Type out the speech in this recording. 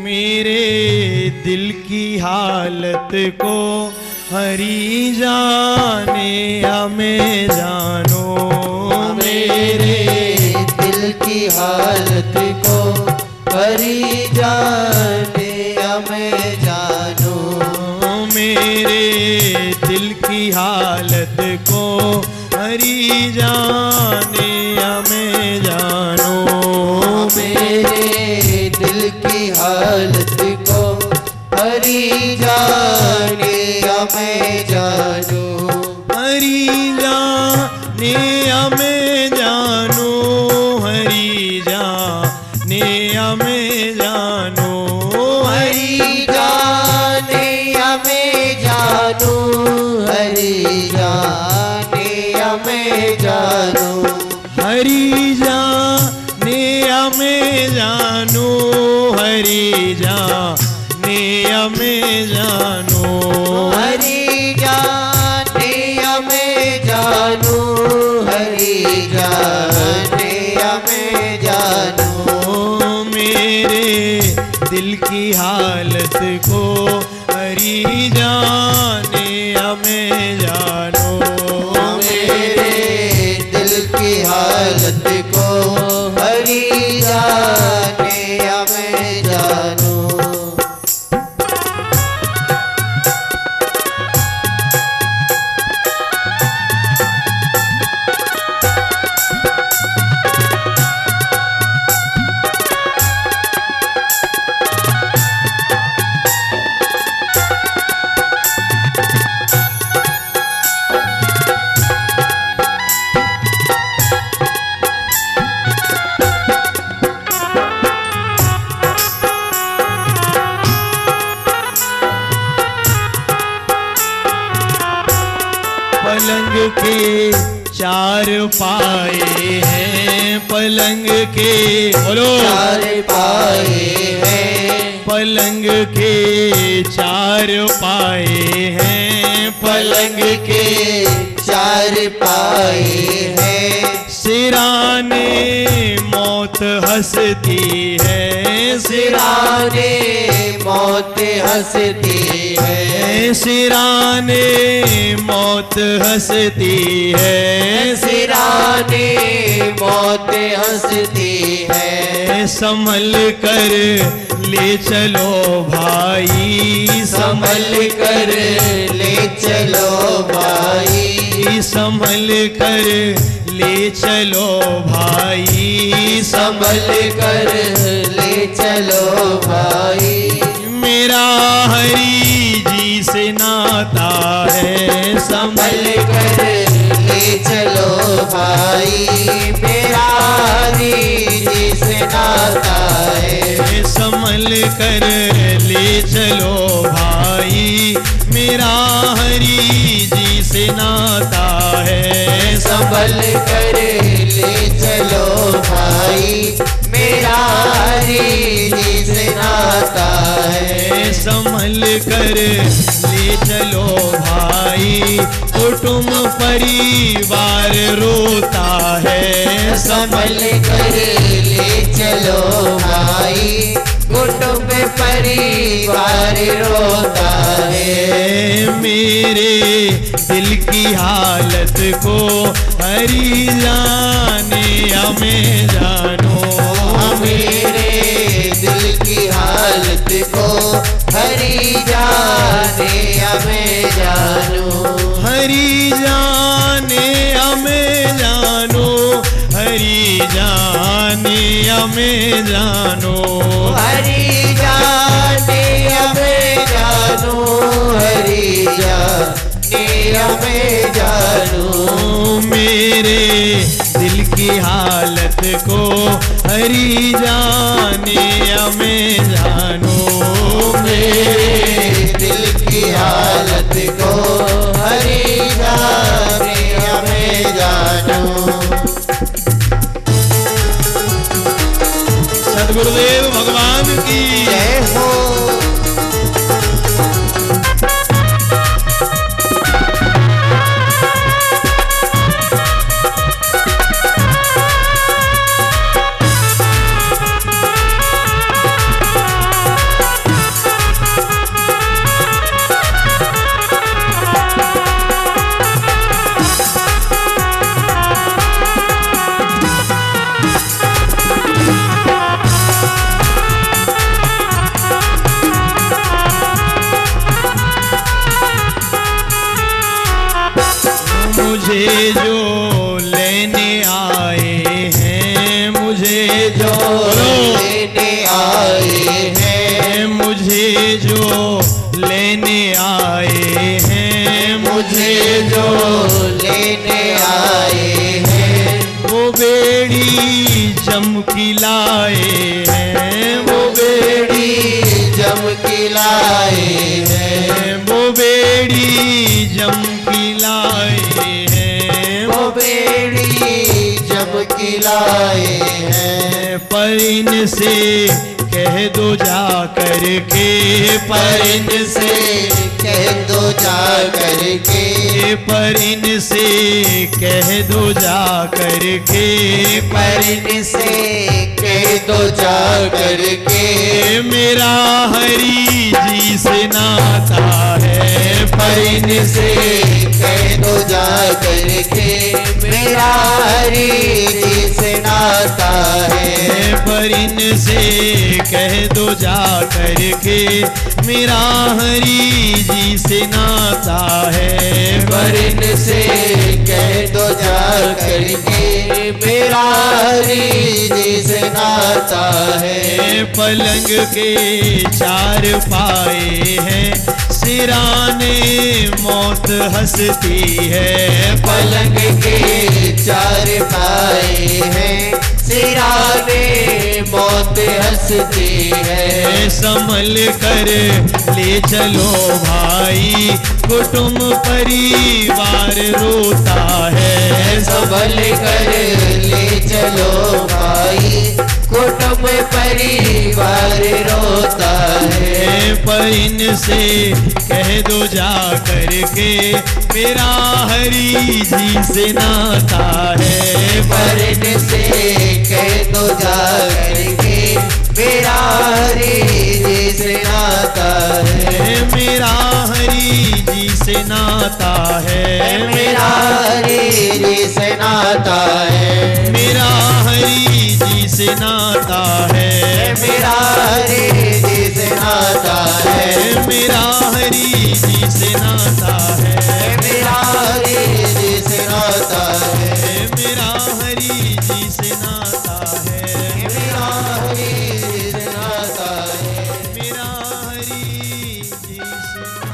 मेरे दिल की हालत को हरि जाने हमें जानो। मेरे दिल की हालत को हरि जाने हमें जानो। मेरे दिल की हालत को हरि जाने हमें जानो। मेरे दिल की हालत को हरि जाने हमें जानो। हरि जाने हमें जानो। हरि जाने हमें जानो। हरि जाने हमें जानो। हरि जाने हमें जानो। हरि जाने हमें जानो। हरि जाने हमें जानो। हरि जाने हमें जानो। हरि जाने हमें जानो। मेरे दिल की हालत को हरि जाने हमें जानो। मेरे दिल की हालत को हरि जाने हमें जानो। पलंग के चार पाए हैं। पलंग के बोलो चार पाए हैं। पलंग के चार पाए हैं। पलंग के चार पाए हैं। सिराने मौत हंसती है। सिराने मौत हंसती है। सिराने मौत हंसती है। सिराने मौत हंसती है। संभल कर ले चलो भाई। संभल कर ले चलो भाई। संभल कर ले चलो भाई। संभल कर ले चलो भाई। मेरा हरि जी से नाता है। संभल कर ले चलो भाई। मेरा हरि जी से नाता है। संभल कर ले चलो भाई। मेरा हरि जी से नाता है। संभल कर ले चलो भाई। मेरा हरि जी से नाता है। संभल कर ले चलो भाई। कुटुंब परिवार रोता है। संभल कर ले चलो भाई। कुटुंब परिवार रोता है। मेरे दिल की हालत को हरि जाने हमें जानो। मेरे दिल की हालत को हरि जाने हमें जानो। हरि जाने हमें जानो। हरि जाने हमें जानो। हरि जाने हमें जानो। हरि जाने हमें जानो। मेरे दिल की हालत को हरि जाने हमें जानो। मेरे दिल की हालत को हरि जाने हमें जानो। सद्गुरुदेव भगवान की जय हो। मुझे जो लेने आए हैं, मुझे जो लेने आए हैं, मुझे जो लेने आए हैं, मुझे जो लेने आए हैं, वो बेड़ी चमकी लाए हैं, वो बेड़ी चमकी लाए हैं, वो बेड़ी चमकी लाए हैं, वो बेड़ी चमकी लाए हैं। पर इनसे कह दो जा करके, पर इनसे कह दो जा करके, पर इनसे कह दो जा करके, पर इनसे कह दो जा करके, मेरा हरि जी से नाता है। पर इनसे कह दो जा करके, मेरा हरि जी से नाता है। पर इनसे कह दो जा करके, मेरा हरि जी से नाता है। पर इनसे कह दो जा करके, मेरा हरि जी से नाता है। पलंग के चार पाए हैं, सिराने मौत हंसती है। पलंग के चार पाए हैं, सिराने मौत हंसती है। संभल कर ले चलो भाई, कुटुंब परिवार रोता है। संभल कर ले चलो भाई, कुटुंब परिवार रोता है। पर इनसे कह दो जा करके, मेरा हरि जी से नाता है। पर इनसे कह दो जा करके, मेरा हरि जी से नाता है। मेरा हरि जी से नाता है। मेरा हरि जी से नाता है। मेरा हरि जी से नाता है। मेरा हरि जी से नाता है। मेरा हरि जी से नाता है। मेरा हरि जी से नाता है। मेरा हरि जी से नाता है। मेरा हरि जी से नाता है। मेरा हरि जी से